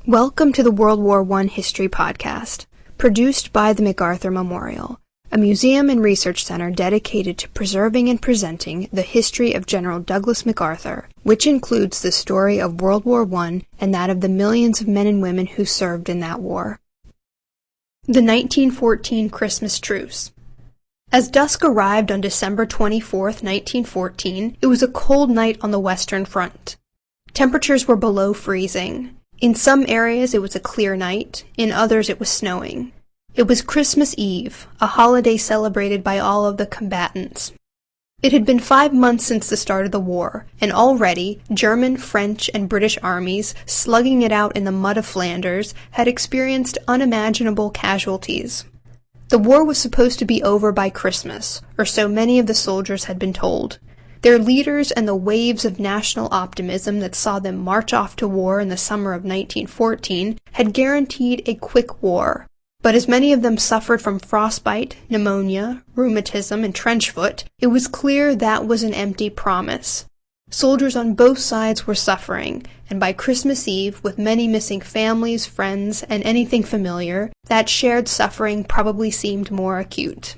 Welcome to the World War I History Podcast, produced by the MacArthur Memorial, a museum and research center dedicated to preserving and presenting the history of General Douglas MacArthur, which includes the story of World War I and that of the millions of men and women who served in that war. The 1914 Christmas Truce. As dusk arrived on December 24, 1914, it was a cold night on the Western Front. Temperatures were below freezing. In some areas it was a clear night, in others it was snowing. It was Christmas Eve, a holiday celebrated by all of the combatants. It had been 5 months since the start of the war, and already German, French, and British armies, slugging it out in the mud of Flanders, had experienced unimaginable casualties. The war was supposed to be over by Christmas, or so many of the soldiers had been told. Their leaders and the waves of national optimism that saw them march off to war in the summer of 1914 had guaranteed a quick war. But as many of them suffered from frostbite, pneumonia, rheumatism, and trench foot, it was clear that was an empty promise. Soldiers on both sides were suffering, and by Christmas Eve, with many missing families, friends, and anything familiar, that shared suffering probably seemed more acute.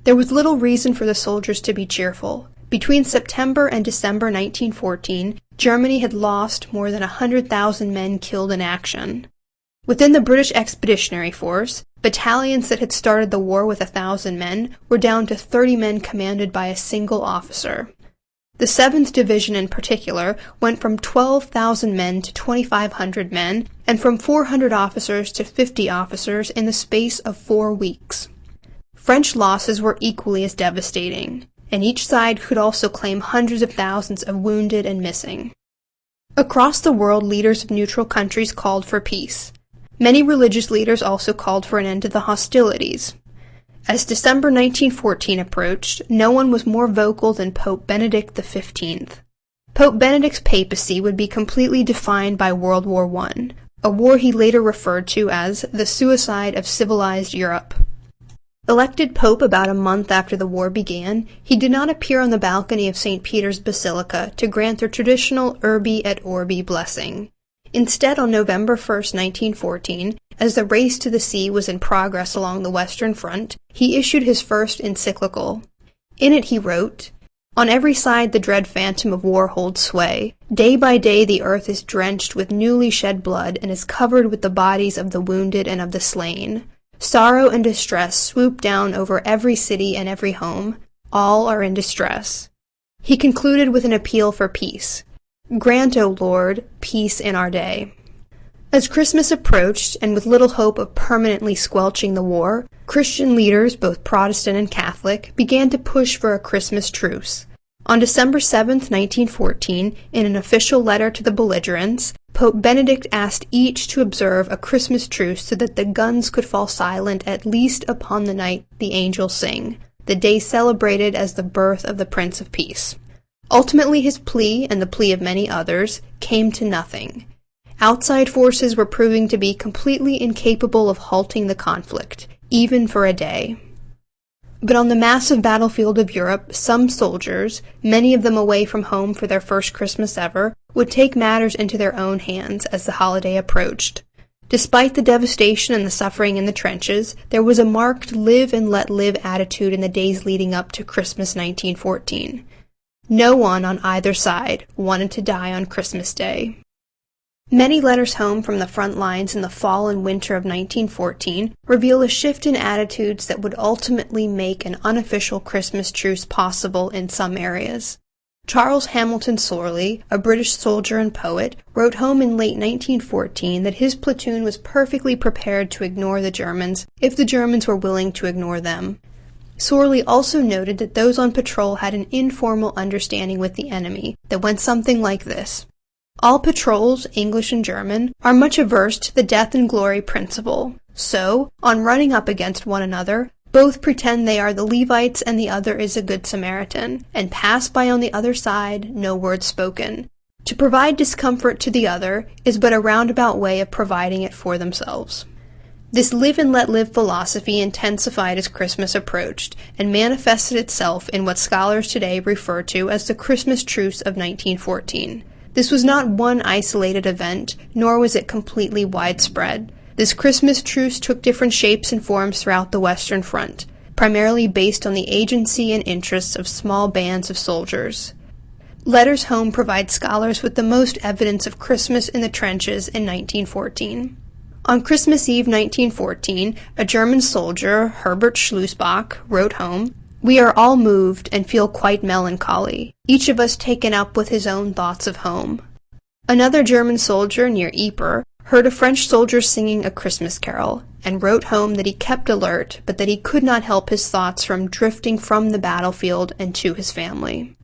There was little reason for the soldiers to be cheerful. Between September and December 1914, Germany had lost more than 100,000 men killed in action. Within the British Expeditionary Force, battalions that had started the war with 1,000 men were down to 30 men commanded by a single officer. The 7th Division in particular went from 12,000 men to 2,500 men, and from 400 officers to 50 officers in the space of 4 weeks. French losses were equally as devastating, and each side could also claim hundreds of thousands of wounded and missing. Across the world, leaders of neutral countries called for peace. Many religious leaders also called for an end to the hostilities. As December 1914 approached, no one was more vocal than Pope Benedict XV. Pope Benedict's papacy would be completely defined by World War I, a war he later referred to as the suicide of civilized Europe. Elected pope about a month after the war began, he did not appear on the balcony of St. Peter's Basilica to grant the traditional Urbi et Orbi blessing. Instead, on November 1, 1914, as the race to the sea was in progress along the Western Front, he issued his first encyclical. In it he wrote, "On every side the dread phantom of war holds sway. Day by day the earth is drenched with newly shed blood and is covered with the bodies of the wounded and of the slain. Sorrow and distress swoop down over every city and every home. All are in distress." He concluded with an appeal for peace. "Grant, O Lord, peace in our day." As Christmas approached, and with little hope of permanently squelching the war, Christian leaders, both Protestant and Catholic, began to push for a Christmas truce. On December 7, 1914, in an official letter to the belligerents, Pope Benedict asked each to observe a Christmas truce so that the guns could fall silent at least upon the night the angels sing, the day celebrated as the birth of the Prince of Peace. Ultimately his plea, and the plea of many others, came to nothing. Outside forces were proving to be completely incapable of halting the conflict, even for a day. But on the massive battlefield of Europe, some soldiers, many of them away from home for their first Christmas ever, would take matters into their own hands as the holiday approached. Despite the devastation and the suffering in the trenches, there was a marked live and let live attitude in the days leading up to Christmas 1914. No one on either side wanted to die on Christmas Day. Many letters home from the front lines in the fall and winter of 1914 reveal a shift in attitudes that would ultimately make an unofficial Christmas truce possible in some areas. Charles Hamilton Sorley, a British soldier and poet, wrote home in late 1914 that his platoon was perfectly prepared to ignore the Germans if the Germans were willing to ignore them. Sorley also noted that those on patrol had an informal understanding with the enemy that went something like this. All patrols, English and German, are much averse to the death and glory principle. So, on running up against one another, both pretend they are the Levites and the other is a good Samaritan, and pass by on the other side, no word spoken. To provide discomfort to the other is but a roundabout way of providing it for themselves. This live and let live philosophy intensified as Christmas approached, and manifested itself in what scholars today refer to as the Christmas Truce of 1914. This was not one isolated event, nor was it completely widespread. This Christmas truce took different shapes and forms throughout the Western Front, primarily based on the agency and interests of small bands of soldiers. Letters Home provides scholars with the most evidence of Christmas in the trenches in 1914. On Christmas Eve 1914, a German soldier, Herbert Schlussbach, wrote home, "We are all moved and feel quite melancholy, each of us taken up with his own thoughts of home." Another German soldier near Ypres heard a French soldier singing a Christmas carol, and wrote home that he kept alert, but that he could not help his thoughts from drifting from the battlefield and to his family.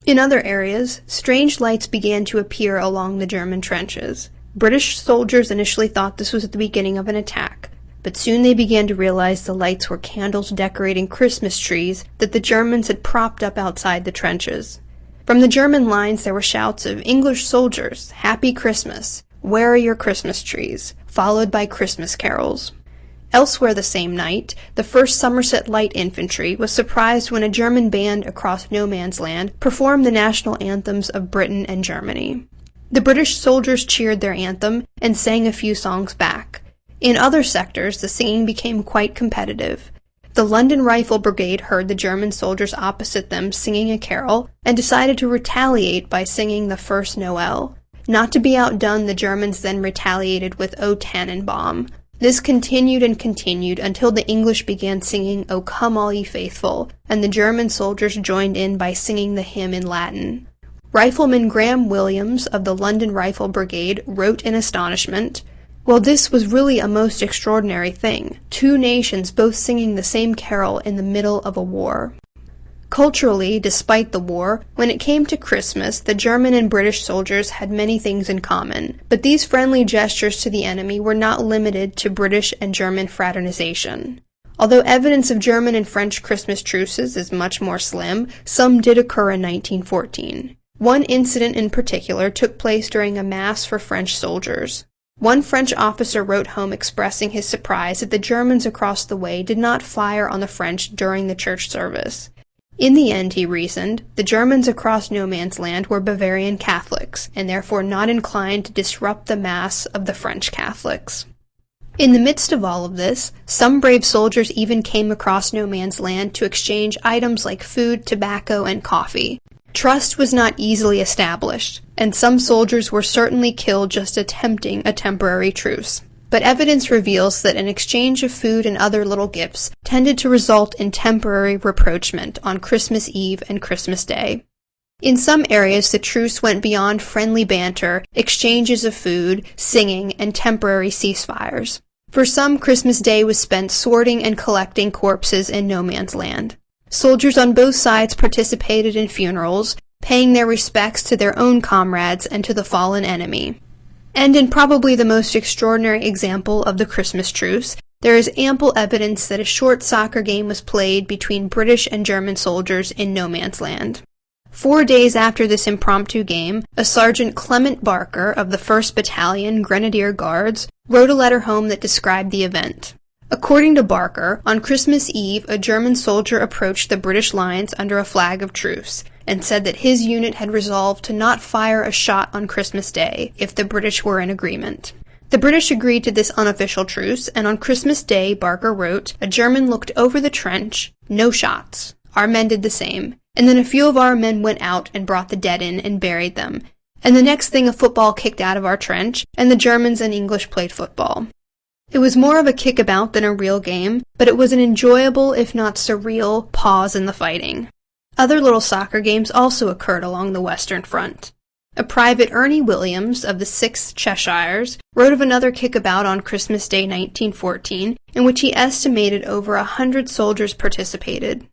In other areas, strange lights began to appear along the German trenches. British soldiers initially thought this was the beginning of an attack, but soon they began to realize the lights were candles decorating Christmas trees that the Germans had propped up outside the trenches. From the German lines there were shouts of "English soldiers, Happy Christmas! Where are your Christmas trees?" followed by Christmas carols. Elsewhere the same night, the 1st Somerset Light Infantry was surprised when a German band across no man's land performed the national anthems of Britain and Germany. The British soldiers cheered their anthem and sang a few songs back. In other sectors, the singing became quite competitive. The London Rifle Brigade heard the German soldiers opposite them singing a carol and decided to retaliate by singing the First Noel. Not to be outdone, the Germans then retaliated with O Tannenbaum. This continued and continued until the English began singing O Come All Ye Faithful, and the German soldiers joined in by singing the hymn in Latin. Rifleman Graham Williams of the London Rifle Brigade wrote in astonishment, "Well, this was really a most extraordinary thing, 2 nations both singing the same carol in the middle of a war." Culturally, despite the war, when it came to Christmas, the German and British soldiers had many things in common, but these friendly gestures to the enemy were not limited to British and German fraternization. Although evidence of German and French Christmas truces is much more slim, some did occur in 1914. One incident in particular took place during a mass for French soldiers. One French officer wrote home expressing his surprise that the Germans across the way did not fire on the French during the church service. In the end, he reasoned, the Germans across no man's land were Bavarian Catholics, and therefore not inclined to disrupt the mass of the French Catholics. In the midst of all of this, some brave soldiers even came across no man's land to exchange items like food, tobacco, and coffee. Trust was not easily established, and some soldiers were certainly killed just attempting a temporary truce. But evidence reveals that an exchange of food and other little gifts tended to result in temporary rapprochement on Christmas Eve and Christmas Day. In some areas, the truce went beyond friendly banter, exchanges of food, singing, and temporary ceasefires. For some, Christmas Day was spent sorting and collecting corpses in no man's land. Soldiers on both sides participated in funerals, paying their respects to their own comrades and to the fallen enemy. And in probably the most extraordinary example of the Christmas truce, there is ample evidence that a short soccer game was played between British and German soldiers in no man's land. 4 days after this impromptu game, a Sergeant Clement Barker of the 1st Battalion Grenadier Guards wrote a letter home that described the event. According to Barker, on Christmas Eve, a German soldier approached the British lines under a flag of truce, and said that his unit had resolved to not fire a shot on Christmas Day if the British were in agreement. The British agreed to this unofficial truce, and on Christmas Day, Barker wrote, a German looked over the trench, no shots. Our men did the same, and then a few of our men went out and brought the dead in and buried them, and the next thing a football kicked out of our trench, and the Germans and English played football. It was more of a kickabout than a real game, but it was an enjoyable, if not surreal, pause in the fighting. Other little soccer games also occurred along the Western Front. A Private Ernie Williams of the 6th Cheshires wrote of another kickabout on Christmas Day 1914, in which he estimated over 100 soldiers participated.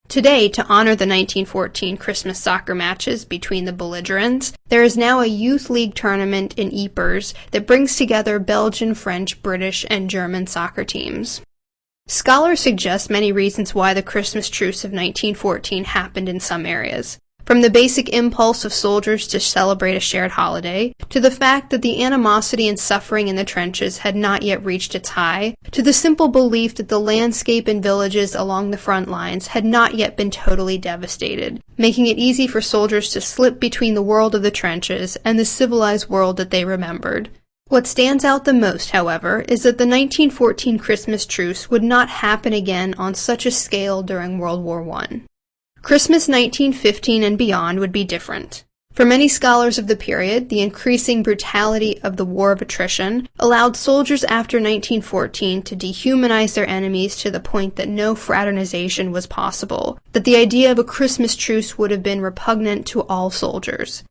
Today, to honor the 1914 Christmas soccer matches between the belligerents, there is now a youth league tournament in Ypres that brings together Belgian, French, British, and German soccer teams. Scholars suggest many reasons why the Christmas truce of 1914 happened in some areas. From the basic impulse of soldiers to celebrate a shared holiday, to the fact that the animosity and suffering in the trenches had not yet reached its high, to the simple belief that the landscape and villages along the front lines had not yet been totally devastated, making it easy for soldiers to slip between the world of the trenches and the civilized world that they remembered. What stands out the most, however, is that the 1914 Christmas Truce would not happen again on such a scale during World War I. Christmas 1915 and beyond would be different. For many scholars of the period, the increasing brutality of the War of Attrition allowed soldiers after 1914 to dehumanize their enemies to the point that no fraternization was possible, that the idea of a Christmas truce would have been repugnant to all soldiers.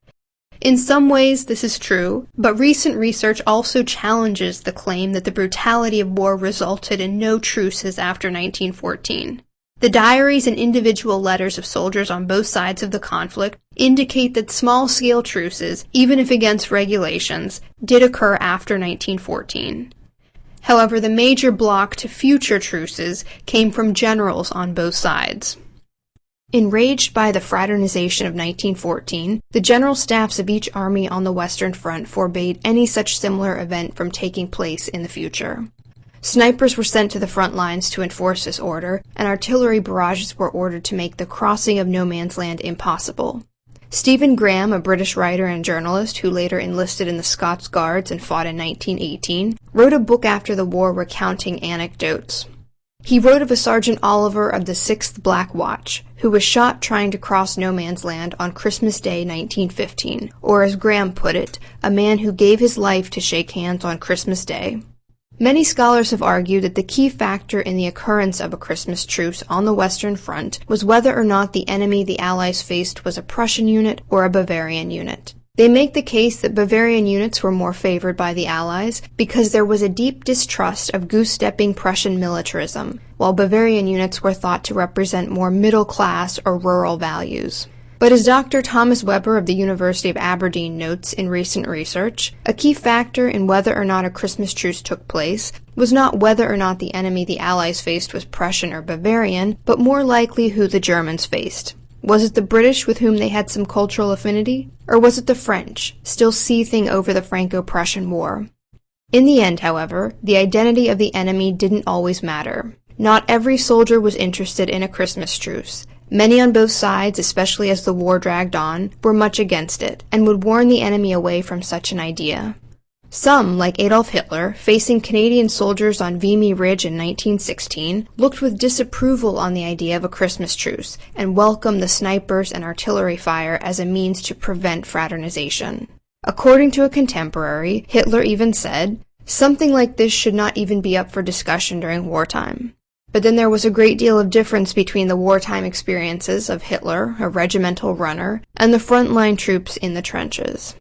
In some ways, this is true, but recent research also challenges the claim that the brutality of war resulted in no truces after 1914. The diaries and individual letters of soldiers on both sides of the conflict indicate that small-scale truces, even if against regulations, did occur after 1914. However, the major block to future truces came from generals on both sides. Enraged by the fraternization of 1914, the general staffs of each army on the Western Front forbade any such similar event from taking place in the future. Snipers were sent to the front lines to enforce this order, and artillery barrages were ordered to make the crossing of no man's land impossible. Stephen Graham, a British writer and journalist who later enlisted in the Scots Guards and fought in 1918, wrote a book after the war recounting anecdotes. He wrote of a Sergeant Oliver of the 6th Black Watch, who was shot trying to cross no man's land on Christmas Day 1915, or as Graham put it, a man who gave his life to shake hands on Christmas Day. Many scholars have argued that the key factor in the occurrence of a Christmas truce on the Western Front was whether or not the enemy the Allies faced was a Prussian unit or a Bavarian unit. They make the case that Bavarian units were more favored by the Allies because there was a deep distrust of goose-stepping Prussian militarism, while Bavarian units were thought to represent more middle-class or rural values. But as Dr. Thomas Weber of the University of Aberdeen notes in recent research, a key factor in whether or not a Christmas truce took place was not whether or not the enemy the Allies faced was Prussian or Bavarian, but more likely who the Germans faced. Was it the British with whom they had some cultural affinity? Or was it the French, still seething over the Franco-Prussian War? In the end, however, the identity of the enemy didn't always matter. Not every soldier was interested in a Christmas truce. Many on both sides, especially as the war dragged on, were much against it, and would warn the enemy away from such an idea. Some, like Adolf Hitler, facing Canadian soldiers on Vimy Ridge in 1916, looked with disapproval on the idea of a Christmas truce, and welcomed the snipers and artillery fire as a means to prevent fraternization. According to a contemporary, Hitler even said, "Something like this should not even be up for discussion during wartime." But then there was a great deal of difference between the wartime experiences of Hitler, a regimental runner, and the frontline troops in the trenches.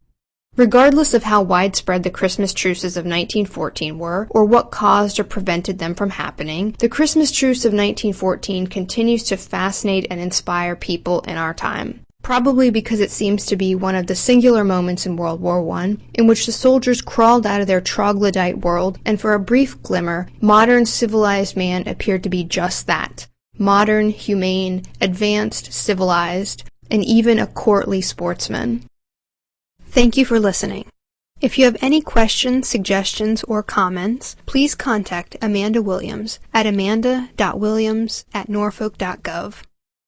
Regardless of how widespread the Christmas truces of 1914 were, or what caused or prevented them from happening, the Christmas truce of 1914 continues to fascinate and inspire people in our time. Probably because it seems to be one of the singular moments in World War I in which the soldiers crawled out of their troglodyte world, and for a brief glimmer, modern civilized man appeared to be just that. Modern, humane, advanced, civilized, and even a courtly sportsman. Thank you for listening. If you have any questions, suggestions, or comments, please contact Amanda Williams at amanda.williams@norfolk.gov.